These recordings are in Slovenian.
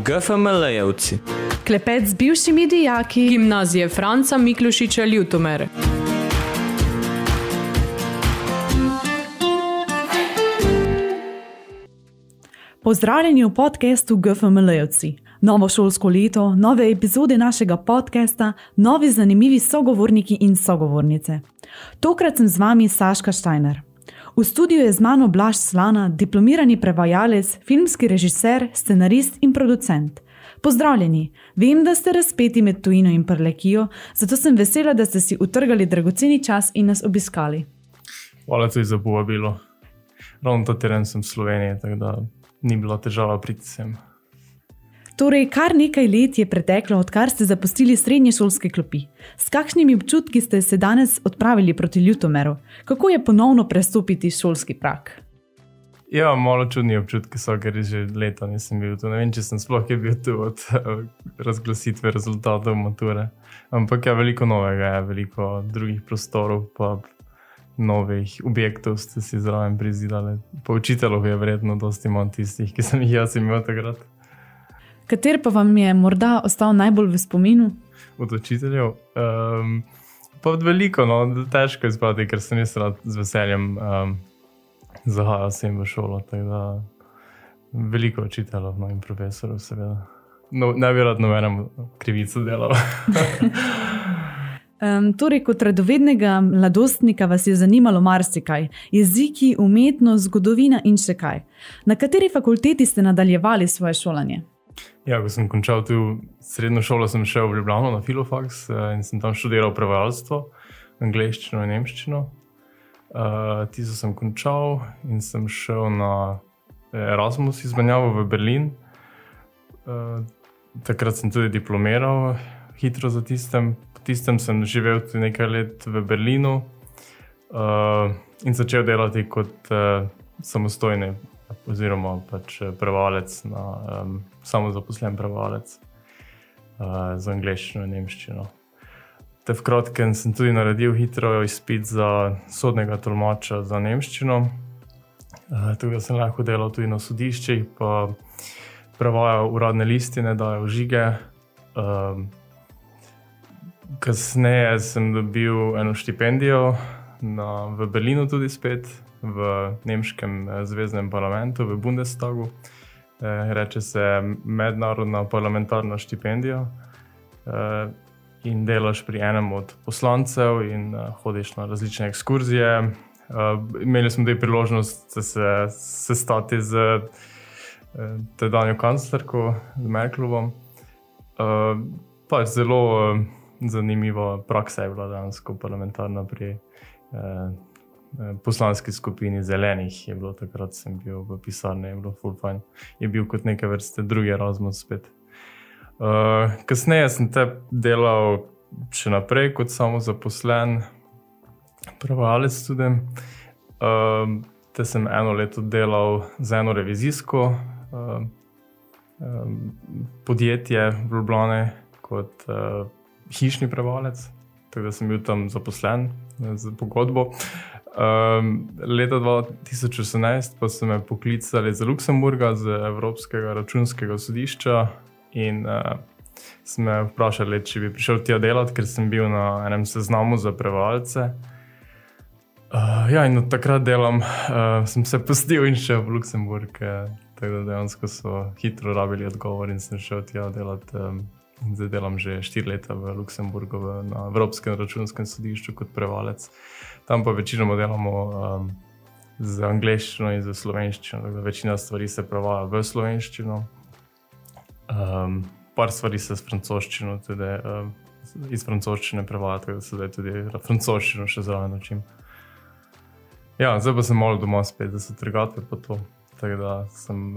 GFML-jevci. Klepet z bivšimi dijaki Gimnazije Franca Miklošiča Ljutomer. Pozdravljeni v podcastu GFML-jevci. Novo šolsko leto, nove epizode našega podcasta, novi zanimivi sogovorniki in sogovornice. Tokrat sem z vami Saška Štajner. V studiu je z mano Blaž Slana, diplomirani prevajalec, filmski režiser, scenarist in producent. Pozdravljeni! Vem, da ste razpeti med tujino in Prlekijo, zato sem vesela, da ste si utrgali dragoceni čas in nas obiskali. Hvala tudi za povabilo. Ravno ta teden sem v Sloveniji, tako da ni bila težava priti sem. Torej, kar nekaj let je preteklo, odkar ste zapustili srednje šolske klopi. S kakšnimi občutki ste se danes odpravili proti Ljutomeru? Kako je ponovno prestopiti šolski prag? Ja, malo čudni občutki so, ker že leta nisem bil tu. Ne vem, če sem sploh je bil tu od razglasitve rezultatov mature. Ampak je veliko novega, veliko drugih prostorov, pa novih objektov ste si zraven prizidali. Pa učitelov je verjetno dosti manj tistih, ki sem jih jaz imel takrat. Kater pa vam je morda ostal najbolj v spominu? Od učiteljev? Pa od veliko, no, težko izbrati, ker sem jaz rad z veseljem zahajal sem v šolo, tako da veliko učiteljev, no, in profesorov seveda. No, ne bi rad nobenemu krivico delal. Torej, kot radovednega mladostnika vas je zanimalo marsikaj. Jeziki, umetnost, zgodovina in še kaj. Na kateri fakulteti ste nadaljevali svoje šolanje? Ja, ko sem končal tu srednjo šolo, sem šel v Ljubljano na Filofaks in sem tam študiral prevajalstvo, angleščino in nemščino. Tisto sem končal in sem šel na Erasmus izmenjavo v Berlin. Takrat sem tudi diplomiral hitro za tistem. Po tistem sem živel tudi nekaj let v Berlinu in začel delati kot samostojni oziroma pač prevajalec, samozaposlen prevajalec za angleščino in nemščino. Te v kratkem sem tudi naredil hitro izpit za sodnega tolmača za nemščino. Tako da sem lahko delal tudi na sodiščih, pa prevajal uradne listine, dajal žige. Kasneje sem dobil eno štipendijo v Berlinu tudi spet, v nemškem zveznem parlamentu, v Bundestagu. Reče se mednarodna parlamentarna štipendija in delaš pri enem od poslancev in hodiš na različne ekskurzije. Imeli smo tudi priložnost se sestati z tedanjo kanclerko, z Merklovom. Pa zelo zanimiva praksa je bila dejansko parlamentarna pri poslanski skupini Zelenih. Je bilo takrat, sem bil v pisarni, je bilo ful fajn. Je bil kot neke vrste drugi Erasmus spet. Kasneje sem te delal še naprej kot samozaposlen prevajalec tudi. Te sem eno leto delal za eno revizijsko podjetje v Ljubljani kot hišni prevajalec. Tako da sem bil tam zaposlen za pogodbo. Leta 2018 pa so me poklicali za Luksemburga, z Evropskega računskega sodišča in so me vprašali, če bi prišel tja delati, ker sem bil na enem seznamu za prevajalce. Ja, in od takrat delam, sem se pustil in šel v Luksemburg, tako da dejansko so hitro rabili odgovor in sem šel tja delati. Zdaj delam že 4 leta v Luksemburgu na Evropskem računskem sodišču kot prevajalec. Tam pa večinoma delamo z angleščino in z slovenščino, tako da večina stvari se prevaja v slovenščino. Par stvari se s francoščino tudi iz francoščine prevaja, tako da se zdaj tudi francoščino še zraven učim. Ja, zdaj pa sem malo doma spet, da se trgate pa to, tako da sem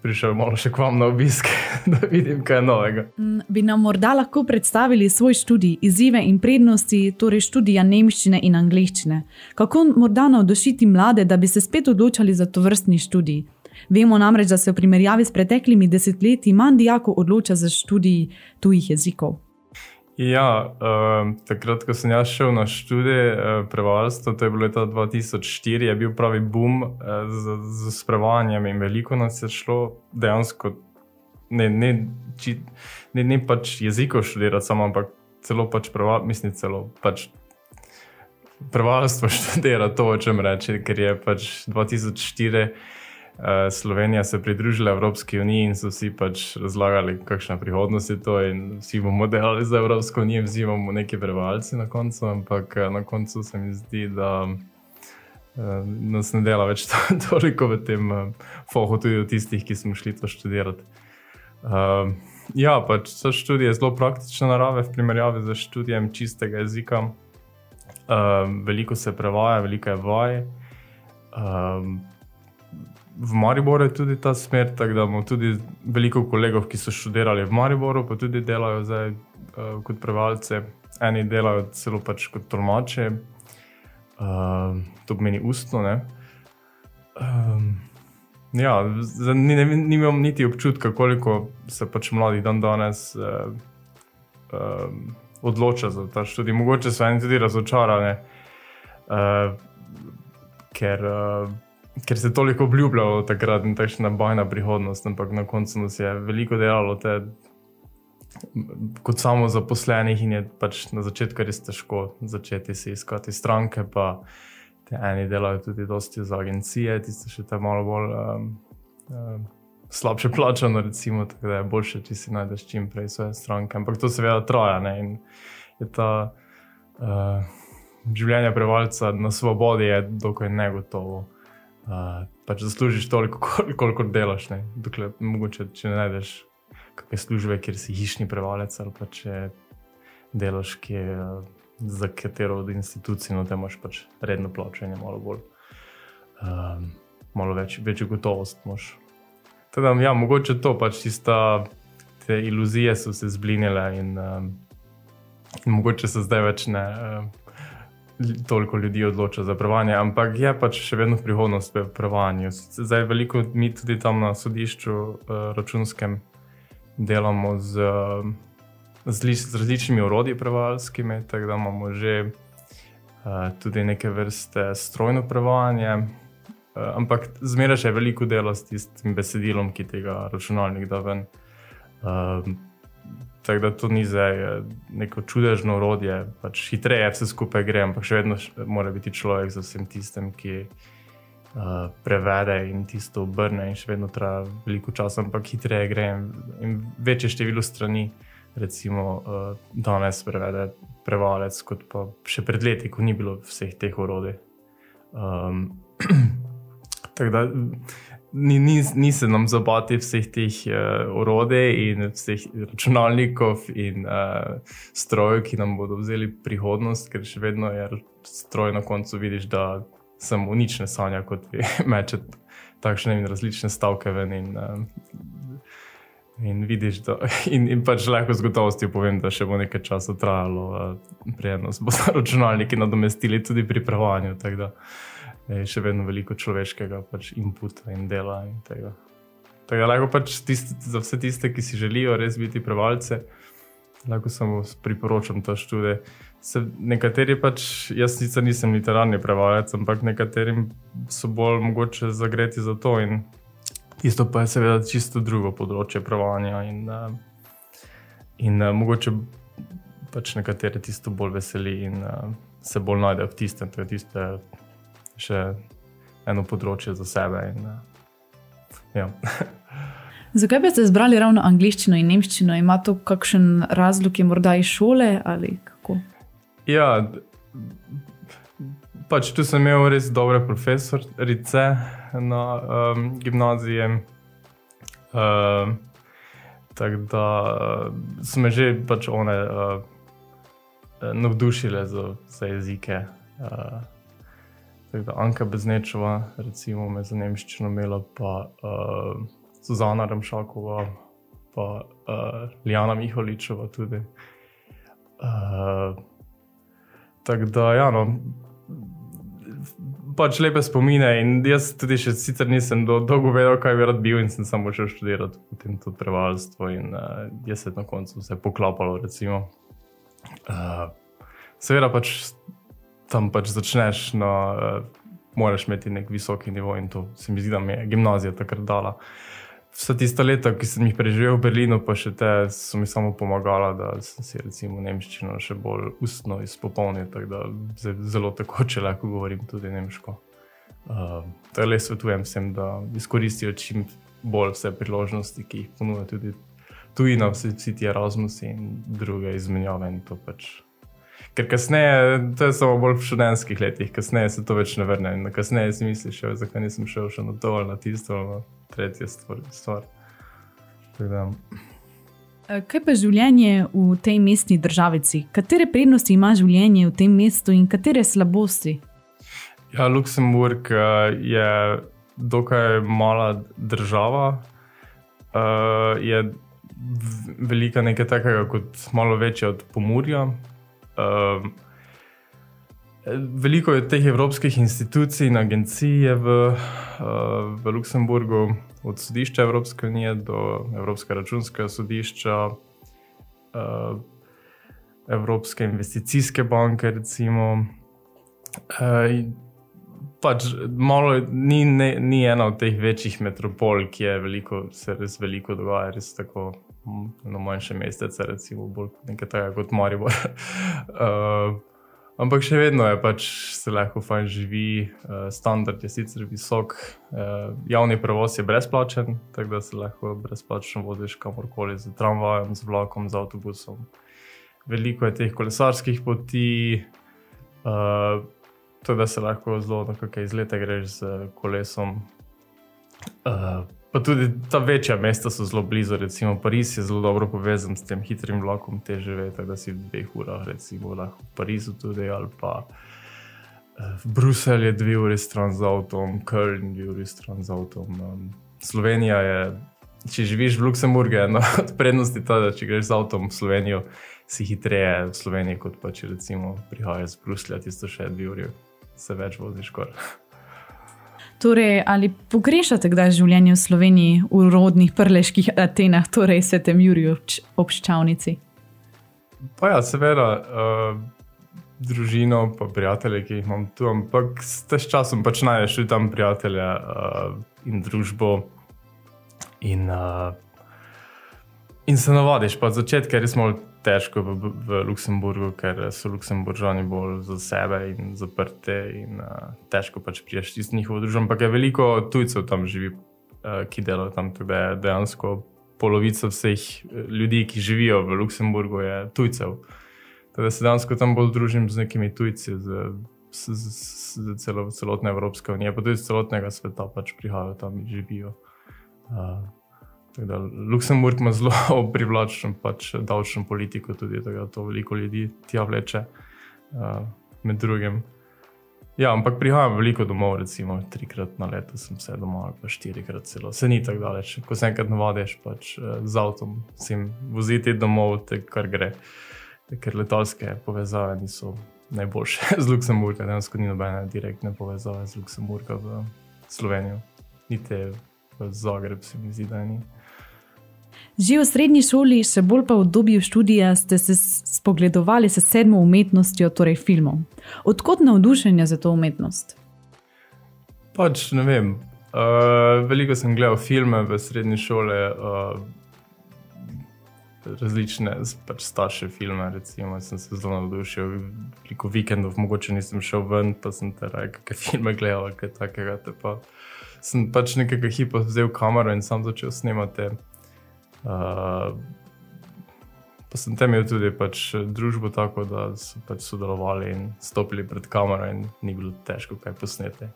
prišel malo še k vam na obisk, da vidim, kaj je novega. Bi nam morda lahko predstavili svoj študij, izzive in prednosti, torej študija nemščine in angleščine? Kako morda navdušiti mlade, da bi se spet odločali za tovrstni študij? Vemo namreč, da se v primerjavi s preteklimi desetletji manj dijakov odloča za študij tujih jezikov. Ja, takrat, ko sem jaz šel na študij prevajalstva, to je bilo leta 2004, je bil pravi boom z prevajanjem in veliko nas je šlo. Dejansko ne pač jezikov študirati samo, ampak celo pač prevajalstvo študira to, o čem reči, ker je pač 2004 Slovenija se pridružila Evropski uniji in so vsi pač razlagali, kakšna prihodnost je to in vsi bomo delali za Evropsko unijo, vsi bomo neki prevajalci na koncu, ampak na koncu se mi zdi, da nas ne dela več toliko v tem fohu tudi od tistih, ki smo šli to študirati. Ja, pač so študije zelo praktične narave v primerjavi z študijem čistega jezika. Veliko se prevaja, veliko je vaj. V Mariboru je tudi ta smer, tako da imamo tudi veliko kolegov, ki so študirali v Mariboru, pa tudi delajo zdaj kot prevajalce. Eni delajo celo pač kot tolmače, to pomeni ustno, ne. Ja, nimam niti občutka, koliko se pač mladih danes odloča za ta študij. Mogoče so eni tudi razočarani, ker se toliko obljubljalo takrat in takšna bajna prihodnost, ampak na koncu nas je veliko delalo kot samozaposlenih in je pač na začetku res težko začeti si iskati stranke, pa eni delajo tudi dosti za agencije, tiste še te malo bolj slabše plačano, recimo, tako da je boljše, če si najdeš čim prej svoje stranke. Ampak to seveda traja, ne, in je ta življenje prevajalca na svobodi je dokaj negotovo. Pač zaslužiš toliko, koliko delaš, ne, dokler mogoče, če ne najdeš kakšne službe, kjer si hišni prevajalec ali pa če delaš za katero od institucij, no te imaš pač redno plačanje, malo bolj, malo večjo gotovost imaš. Teda, ja, mogoče to, pač te iluzije so se zblinile in mogoče se zdaj več ne toliko ljudi odloča za prevajanje, ampak je pač še vedno prihodnost v prevajanju. Zdaj veliko mi tudi tam na sodišču računskem delamo z različnimi orodji prevajalskimi, tako da imamo že tudi neke vrste strojno prevajanje, ampak zmeraj še je veliko dela s tistim besedilom, ki tega računalnik da ven. Tako da to ni zdaj neko čudežno orodje, pač hitreje vse skupaj gre, ampak še vedno mora biti človek za vsem tistem, ki prevede in tisto obrne in še vedno traja veliko časa, ampak hitreje gre in večje število strani, recimo danes prevede prevajalec, kot pa še pred leti, ko ni bilo vseh teh orodij. Tako da ni se nam zabati vseh teh orodij in vseh računalnikov in strojev, ki nam bodo vzeli prihodnost, ker še vedno je stroj na koncu vidiš, da samo nič ne sanja, kot meče takšne in različne stavke ven in vidiš, da in pač lahko z gotovostjo povem, da še bo nekaj časa trajalo, preden nas bodo računalniki nadomestili tudi pri prevajanju, tako da je še vedno veliko človeškega pač inputa in dela in tega. Tako da lahko pač za vse tiste, ki si želijo res biti prevajalci, lahko samo priporočam ta študij. Nekateri pač, jaz sicer nisem literarni prevajalec, ampak nekaterim so bolj mogoče zagreti za to in isto pa je seveda čisto drugo področje prevajanja in mogoče pač nekatere tisto bolj veseli in se bolj najdejo v tistem, to je tisto še eno področje za sebe. Ja. Zakaj bi ste izbrali ravno angleščino in nemščino? Ima to kakšen razlog, je morda iz šole ali kako? Ja, pač tu sem imel res dobre profesorice na gimnaziji. Tako da so me že pač one navdušile za jezike. Tako da Anka Beznečeva, recimo, me za nemščino imela, pa Suzana Ramšakova, pa Lijana Miholičeva tudi. Tako da, ja, no, pač lepe spomine in jaz tudi še sicer nisem dolgo vedel, kaj bi rad bil in sem samo šel študirati potem tudi prevajalstvo in je se na koncu vse poklapalo, recimo. Seveda pač tam pač začneš, moraš imeti nek visoki nivo in to se mi zdi, da mi je gimnazija takrat dala. vsa tista leta, ki sem jih preživel v Berlinu, pa še te so mi samo pomagala, da sem si recimo nemščino še bolj ustno izpopolnil, tako da zelo tekoče lahko govorim tudi nemško. Tako le svetujem vsem, da izkoristijo čim bolj vse priložnosti, ki jih ponuja tudi tujina, vsi ti Erasmusi in druge izmenjave in to pač. Ker kasneje, to je samo bolj v študentskih letih, kasneje se to več ne vrne in kasneje si misliš, zakaj nisem šel še na to ali na tisto ali na tretja stvar. Kaj pa življenje v tej mestni državici? Katere prednosti ima življenje v tem mestu in katere slabosti? Ja, Luksemburg je dokaj mala država, je velika nekaj takega kot malo večja od Pomurja. Veliko je teh evropskih institucij in agencij je v Luksemburgu, od sodišča Evropske unije do Evropskega računskega sodišča, Evropske investicijske banke recimo. Pač malo ni ena od teh večjih metropol, ki je se res veliko dogaja, res tako na manjše mestece, recimo bolj nekaj tega kot Maribor. Ampak še vedno je pač se lahko fajn živi, standard je sicer visok, javni prevoz je brezplačen, tako da se lahko brezplačno voziš kamorkoli z tramvajem, z vlakom, z avtobusom. Veliko je teh kolesarskih poti, to da se lahko zelo na kakšne izlete greš z kolesom. Pa tudi ta večja mesta so zelo blizu, recimo Pariz je zelo dobro povezan s tem hitrim vlakom TGV, tako da si v 2 urah recimo lahko v Parizu tudi, ali pa Bruselj je 2 uri stran z avtom, Köln 2 uri stran z avtom. Slovenija je, če živiš v Luksemburgu, je ena od prednosti ta, da če greš z avtom v Slovenijo, si hitreje v Sloveniji, kot pa če recimo prihajaš z Bruslja, tisto še 2 uri se več voziš kar. Torej, ali pogrešate kdaj življenje v Sloveniji, v rodnih prleških Atenah, torej Svetem Juriju ob Ščavnici? Pa ja, seveda, družino pa prijatelje, ki jih imam tu, ampak s časom pač najdeš tudi tam prijatelje in družbo in se navadiš. Pa začetke je res malo težko v Luksemburgu, ker so Luksemburžani bolj za sebe in zaprte in težko pač priješ iz njihovo družbo, ampak je veliko tujcev tam živi, ki delajo tam, tako da je dejansko polovica vseh ljudi, ki živijo v Luksemburgu, je tujcev. Tako da se dejansko tam bolj družim z nekimi tujci, z celotne Evropske unije, pa tudi z celotnega sveta pač prihajajo tam in živijo. Tako da Luksemburg ima zelo privlačno pač davčno politiko tudi, tako da to veliko ljudi tja vleče med drugim. Ja, ampak prihajam veliko domov, recimo 3-krat na leto sem se doma, ali pa 4-krat celo. Se ni tako daleč. Ko se enkrat navadiš pač z avtom, sem voziti domov, te kar gre. Ker letalske povezave niso najboljše z Luksemburga, dejansko ni nobene direktne povezave z Luksemburga v Slovenijo. Niti v Zagreb se mi zdi, da ni. Že v srednji šoli, še bolj pa v obdobju študija, ste se spogledovali s 7. umetnostjo, torej filmom. Odkot navdušenje za to umetnost? Pač, ne vem. Veliko sem gledal filme v srednji šole, različne pač starše filme, recimo, sem se zelo navdušil. Veliko vikendov, mogoče nisem šel ven, pa sem kakšne filme gledal, kaj takega. Pa sem pač nekega hipa vzel kamero in sam začel snemati. Pa sem tam imel tudi pač družbo tako, da so pač sodelovali in stopili pred kamero in ni bilo težko kaj posneti.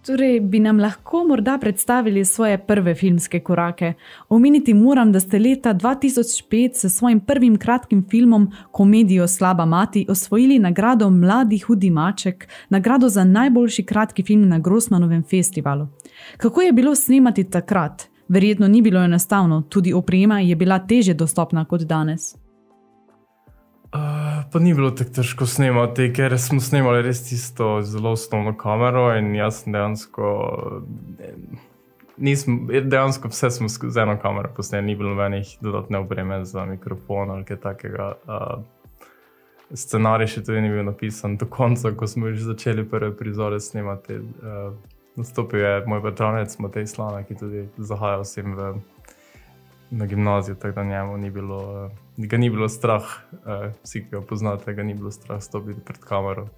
Torej, bi nam lahko morda predstavili svoje prve filmske korake? Omeniti moram, da ste leta 2005 s svojim prvim kratkim filmom Komedijo Slaba mati osvojili nagrado Mladi hudi maček, nagrado za najboljši kratki film na Grossmanovem festivalu. Kako je bilo snemati takrat? Verjetno ni bilo enostavno, tudi oprema je bila težje dostopna kot danes. Pa ni bilo tako težko snemati, ker smo snemali res tisto zelo osnovno kamero in jaz sem dejansko vse smo z eno kamero posneli, ni bilo nobenih dodatne opreme za mikrofon ali kaj takega. Scenarij še tudi ni bil napisan do konca, ko smo že začeli prve prizore snemati. nastopil je moj bratranec Matej Slana, ki tudi zahajal vsem na gimnazijo, tako da njemu ga ni bilo strah, vsi, ki ga poznate, ga ni bilo strah stopiti pred kamero.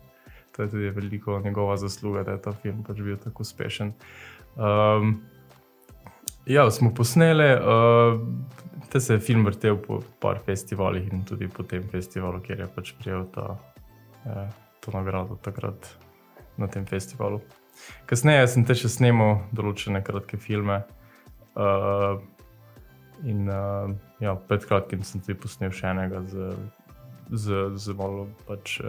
To je tudi veliko njegova zasluga, da je ta film pač bil tako uspešen. Smo posneli, te se je film vrtel po par festivalih in tudi po tem festivalu, kjer je pač prijel to nagrado takrat na tem festivalu. Kasneje sem te še snemal določene kratke filme in pred kratkim sem tudi posnel še enega z malo pač,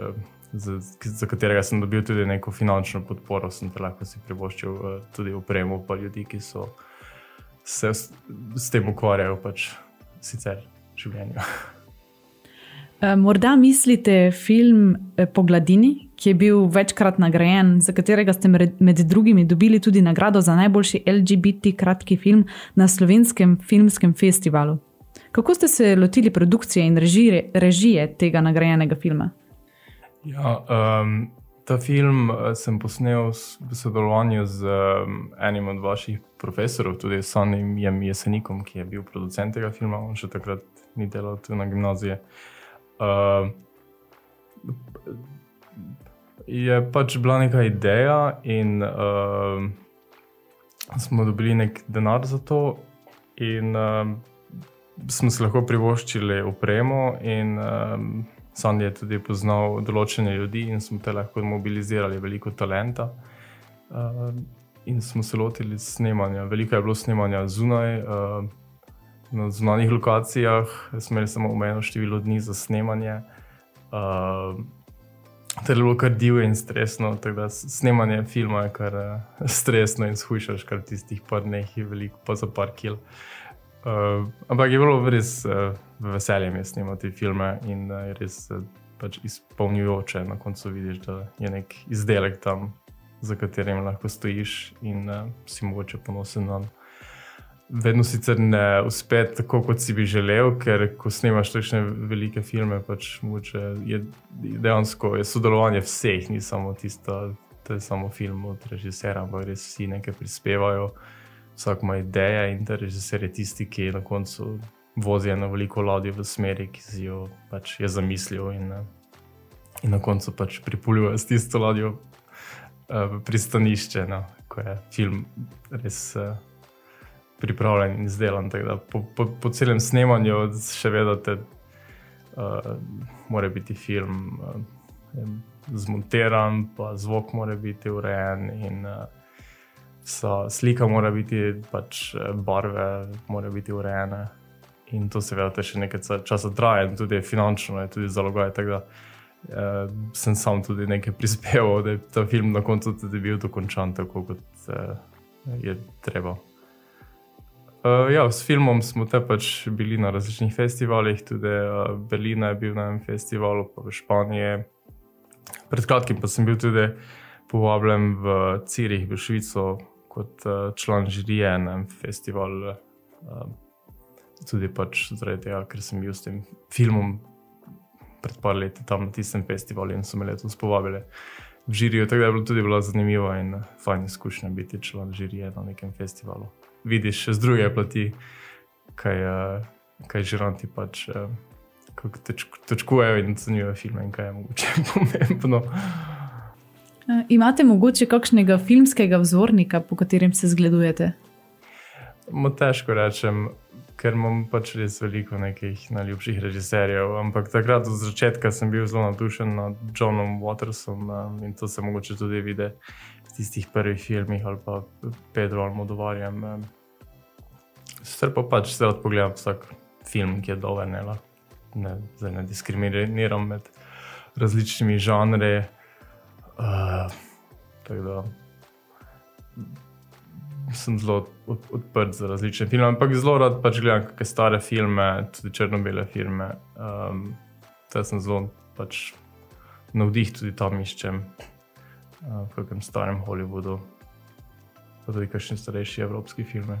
za katerega sem dobil tudi neko finančno podporo, sem te lahko si privoščil tudi opremo pa ljudi, ki so se s tem ukvarjajo pač sicer v življenju. Morda mislite film Po gladini, ki je bil večkrat nagrajen, za katerega ste med drugimi dobili tudi nagrado za najboljši LGBT kratki film na Slovenskem filmskem festivalu. Kako ste se lotili produkcije in režije tega nagrajenega filma? Ta film sem posnel v sodelovanju z enim od vaših profesorov, tudi Sanjem Jesenikom, ki je bil producent tega filma, on še takrat ni delal tu na gimnaziji. Je pač bila neka ideja in smo dobili nek denar za to in smo se lahko privoščili opremo in Sandi je tudi poznal določene ljudi in smo te lahko mobilizirali veliko talenta in smo se lotili snemanja. Veliko je bilo snemanja zunaj, na zunanjih lokacijah, smo imeli samo omejeno število dni za snemanje. To je bilo kar divje in stresno, tako da snemanje filma je kar stresno in shujšaš kar tistih par dneh veliko, pa za par kil. Ampak je bilo res veselje mi je snemati filme in je res pač izpolnjujoče. Na koncu vidiš, da je nek izdelek tam, za katerim lahko stojiš in si mogoče ponosen na. Vedno sicer ne uspe tako, kot si bi želel, ker ko snemaš takšne velike filme, pač mogoče je dejansko sodelovanje vseh, ni samo tisto, to je samo film od režisera, ampak res vsi nekaj prispevajo. Vsak ima ideje in ta režiser je tisti, ki na koncu vozi eno veliko ladjo v smeri, ki si jo pač je zamislil in na koncu pač pripeljuje s tisto ladjo v pristanišče, ko je film res pripravljen in izdelan. Tako da po celem snemanju še vedete, mora biti film zmontiran, pa zvok mora biti urejen in slika mora biti, pač barve mora biti urejene in to seveda še nekaj časa traja in tudi finančno je tudi zalogaj, tako da sem sam tudi nekaj prispeval, da je ta film na koncu tudi bil dokončan tako, kot je treba. S filmom smo te pač bili na različnih festivalih, tudi Berlina je bil na enem festivalu, pa v Španiji. Pred kratkim pa sem bil tudi povabljen v Cirih, v Švico, kot član žirije na enem festivalu. Tudi pač zaradi tega, ker sem bil s tem filmom pred par leti tam na tistem festivalu in so me letos povabili v žirijo, tako da je tudi bila zanimiva in fajn izkušnja biti član žirije na nekem festivalu. Vidiš še z druge plati, kaj žiranti pač kako točkujejo in ocenjujejo filme in kaj je mogoče pomembno. Imate mogoče kakšnega filmskega vzornika, po katerem se zgledujete? Težko rečem, ker imam pač res veliko nekih najljubših režiserjev, ampak takrat od začetka sem bil zelo navdušen nad Johnom Watersom in to se mogoče tudi vidi v tistih prvih filmih ali pa Pedro Almodovarjem. Sicer pa pač se rad pogledam vsak film, ki je dober, ne diskriminiram med različnimi žanri. Tako da sem zelo odprt za različne filme, ampak zelo rad pač gledam kakšne stare filme, tudi črno-bele filme. Zdaj sem zelo pač navdih tudi tam iščem v kakem starem Hollywoodu, pa tudi kakšni starejši evropski filme.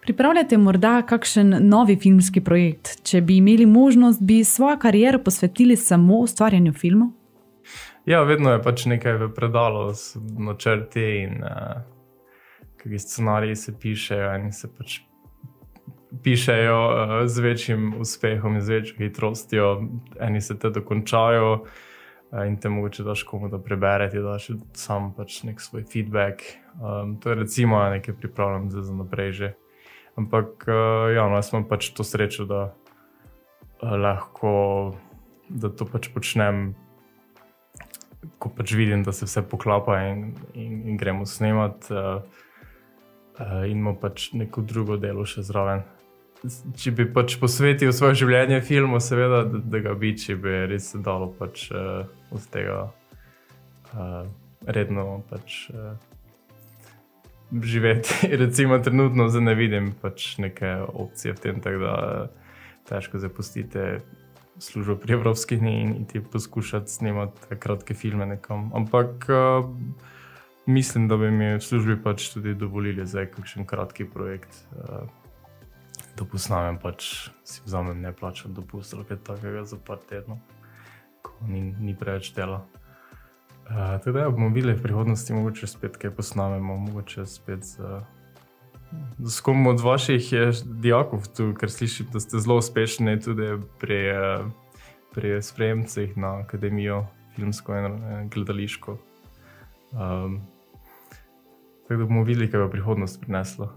Pripravljate morda kakšen novi filmski projekt? Če bi imeli možnost, bi svojo kariero posvetili samo ustvarjanju filmov? Ja, vedno je pač nekaj v predalu, načrti in kakšni scenariji se pišejo in se pač pišejo z večjim uspehom in z večjo hitrostjo. Eni se te dokončajo in te mogoče daš komu da prebere, ti daš sam pač nek svoj feedback. To je recimo nekaj pripravljam za naprej že. Ampak ja, no, jaz imam pač to srečo, da lahko, da to pač počnem, ko pač vidim, da se vse poklapa in gremo snemat in imam pač neko drugo delo še zraven. Če bi pač posvetil svoje življenje filmu, seveda, da ga bi, če bi res se dalo pač od tega redno pač živeti. Recimo trenutno zdaj ne vidim pač neke opcije v tem, tako da težko zapustite službo pri Evropski uniji in iti poskušati snemati kratke filme nekam. Ampak mislim, da bi mi v službi pač tudi dovolili zdaj kakšen kratki projekt, da posnamem pač, si vzamem neplačan dopust ali kaj takega za par tednov, ko ni preveč dela. Tako da bomo videli v prihodnosti, mogoče spet kaj posnamemo, mogoče spet s kom od vaših dijakov tu, ker slišim, da ste zelo uspešni tudi pri sprejemcih na akademijo filmsko in gledališko. Tako da bomo videli, kaj bo prihodnost prinesla.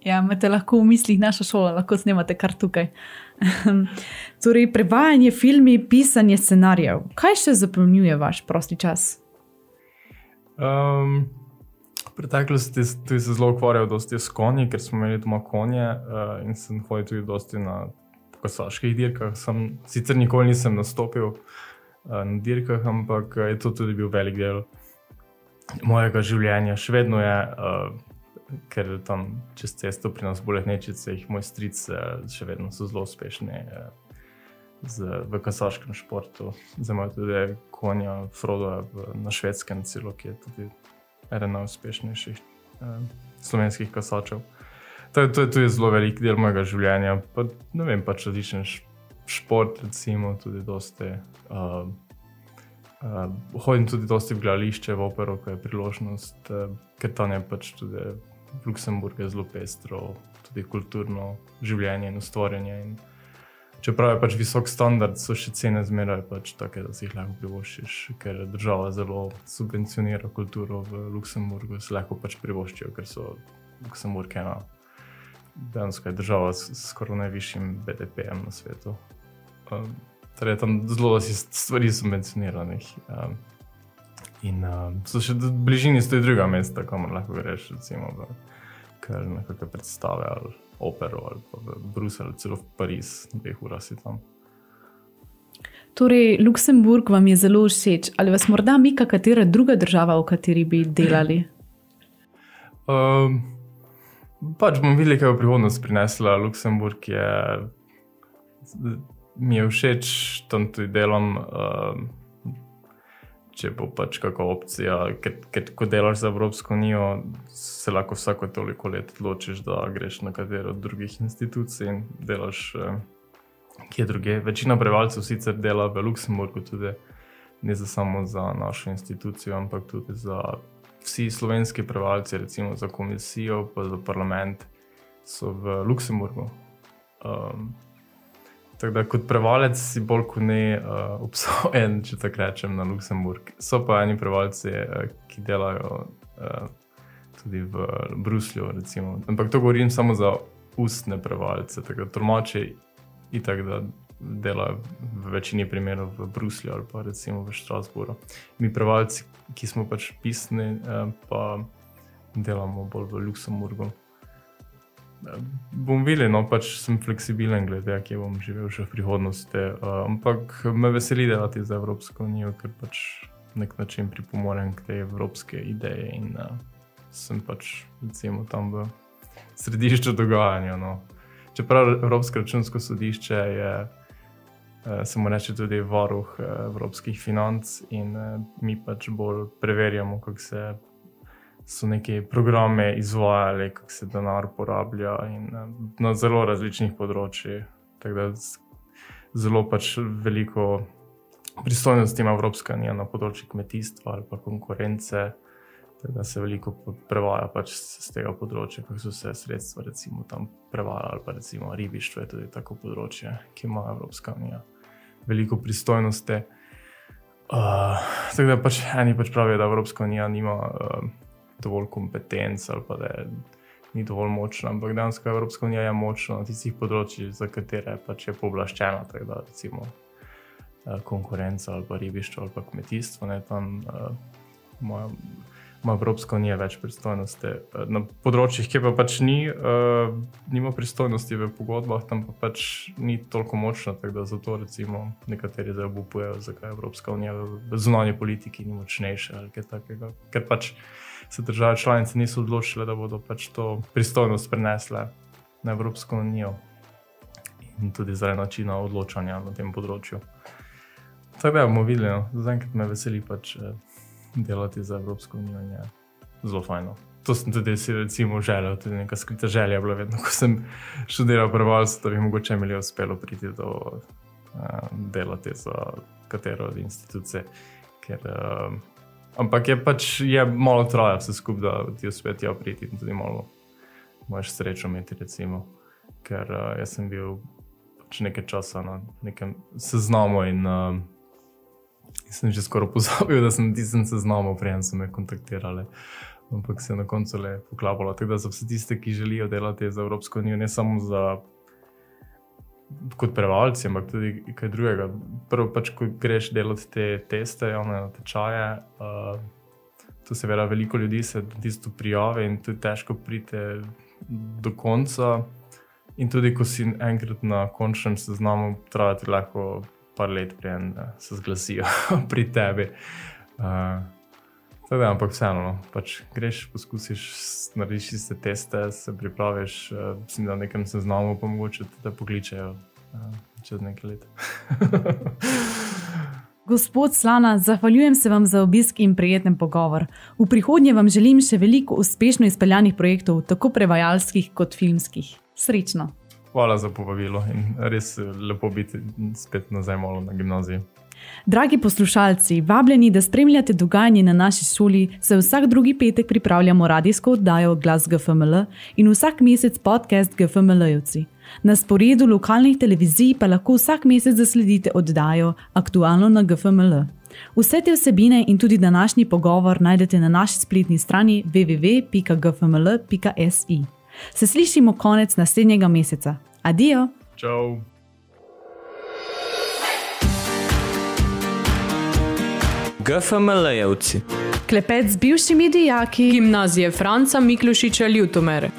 Ja, imate lahko v mislih naša šola, lahko snemate kar tukaj. Torej, prevajanje filmi, pisanje scenarijev. Kaj še zapolnjuje vaš prosti čas? V preteklosti tudi se zelo ukvarjal dosti s konji, ker smo imeli doma konje in sem hodil tudi dosti na kasaških dirkah. Sicer nikoli nisem nastopil na dirkah, ampak je to tudi bil velik del mojega življenja. Še vedno je, ker tam čez cesto pri nas v Bolehnečice moj stric še vedno so zelo uspešni v kasaškem športu. Zdaj imajo tudi konja Frodo na Švedskem celo, ki je tudi eden najuspešnejših slovenskih kasačev. To je tudi zelo velik del mojega življenja. Pa, ne vem, pač različen šport, recimo, tudi dosti. Hodim tudi dosti v gledališče, v opero, ko je priložnost, ker tam je pač tudi v Luksemburgu zelo pestro, tudi kulturno življenje in ustvarjanje. Čeprav je pač visok standard, so še cene zmeraj pač take, da si jih lahko privoščiš, ker država zelo subvencionira kulturo v Luksemburgu, se lahko pač privoščijo, ker so Luksemburg ena dejansko je država s skoraj najvišjim BDP-jem na svetu. Torej je tam zelo dosti stvari subvencioniranih. In so še v bližini stoji druga mesta, kamor lahko greš, recimo kar nekakve predstave ali opero ali pa v Bruselj, celo v Pariz, 2 ura si tam. Torej, Luksemburg vam je zelo všeč. Ali vas morda mika katera druga država, v kateri bi delali? Pač bom videli, kaj bo prihodnost prinesla. Luksemburg mi je všeč, tam tudi delam, če bo pač kakva opcija, ker ko delaš za Evropsko unijo, se lahko vsako toliko let odločiš, da greš na katero od drugih institucij in delaš kje druge. Večina prebivalcev sicer dela v Luksemburgu tudi, ne samo za našo institucijo, ampak tudi za vsi slovenski prebivalci, recimo za komisijo, pa za parlament, so v Luksemburgu. Tako da kot prevalec si bolj kot ne obsojen, če tako rečem, na Luksemburg. So pa eni prevalci, ki delajo tudi v Bruslju, recimo. Ampak to govorim samo za ustne prevalce, tako da tolmači itak da delajo v večini primerov v Bruslju ali pa recimo v Strasbourgu. Mi prevalci, ki smo pač pisni, pa delamo bolj v Luksemburgu. Bom videl, no, pač sem fleksibilen glede, kje bom živel še v prihodnosti, ampak me veseli delati za Evropsko unijo, ker pač nek način pripomorem k tej evropske ideje in sem pač recimo tam v središču dogajanja. No. Čeprav Evropsko računsko sodišče je, se mu reče tudi varuh evropskih financ in mi pač bolj preverjamo, kako so neki programe izvajali, kako se denar porablja in na zelo različnih področjih. Tako da zelo pač veliko pristojnosti ima Evropska unija na področju kmetijstva ali pa konkurence, da se veliko prevaja pač z tega področja, kako so se sredstva recimo tam prevajala, ali pa recimo ribištvo je tudi tako področje, ki ima Evropska unija veliko pristojnosti. Tako da pač eni pač pravijo, da Evropska unija nima dovolj kompetenc ali pa da ni dovolj močna, ampak dejansko Evropska unija je močna na tistih področjih, za katere pač je pooblaščena, tako da recimo konkurenca ali pa ribištvo ali pa kmetijstvo, ne, tam ima Evropska unija več pristojnosti. Na področjih, ki pa pač nima pristojnosti v pogodbah, tam pa pač ni toliko močna, tako da zato recimo nekateri zdaj obupujejo, zakaj Evropska unija v zunanji politiki ni močnejša ali kaj takega, ker pač se države članice niso odločile, da bodo pač to pristojnost prenesle na Evropsko unijo in tudi zaradi načina odločanja na tem področju. Tako da bomo videli, no. Zaenkrat me veseli pač delati za Evropsko unijo in je zelo fajno. To sem tudi si recimo želel, tudi neka skrita želja bila vedno, ko sem študiral prevajalstvo, da bi mogoče imeli uspelo priti do delati za katero od institucij, ker ampak je malo traja vse skupaj, da ti uspet priti in tudi malo moraš srečo imeti recimo, ker jaz sem bil pač nekaj časa na nekem seznamu in sem že skoraj pozabil, da sem tistem seznamu, preden so me kontaktirali, ampak se je na koncu le poklapalo. Tako da za vse tiste, ki želijo delati za Evropsko unijo, ne samo kot prevajalci, ampak tudi kaj drugega. Prvo pač, ko greš delati te teste, javne natečaje, to seveda veliko ljudi se tisto prijave in tudi težko pride do konca. In tudi, ko si enkrat na končnem seznamu, traja ti lahko par let, preden se zglasijo pri tebi. Tako da, ampak vseeno, pač greš, poskusiš, narediš tiste teste, se pripraviš, mislim, na nekem seznamu, pa mogoče te pokličejo čez nekaj let. Gospod Slana, zahvaljujem se vam za obisk in prijeten pogovor. V prihodnje vam želim še veliko uspešno izpeljanih projektov, tako prevajalskih kot filmskih. Srečno! Hvala za povabilo in res lepo biti spet nazaj malo na gimnaziji. Dragi poslušalci, vabljeni, da spremljate dogajanje na naši šoli, saj vsak drugi petek pripravljamo radijsko oddajo Glas GFML in vsak mesec podcast GFML-jevci. Na sporedu lokalnih televizij pa lahko vsak mesec zasledite oddajo Aktualno na GFML. Vse te vsebine in tudi današnji pogovor najdete na naši spletni strani www.gfml.si. Se slišimo konec naslednjega meseca. Adijo! Čau! GFML-jevci. Klepet z bivšimi dijaki Gimnazije Franca Miklošiča Ljutomere.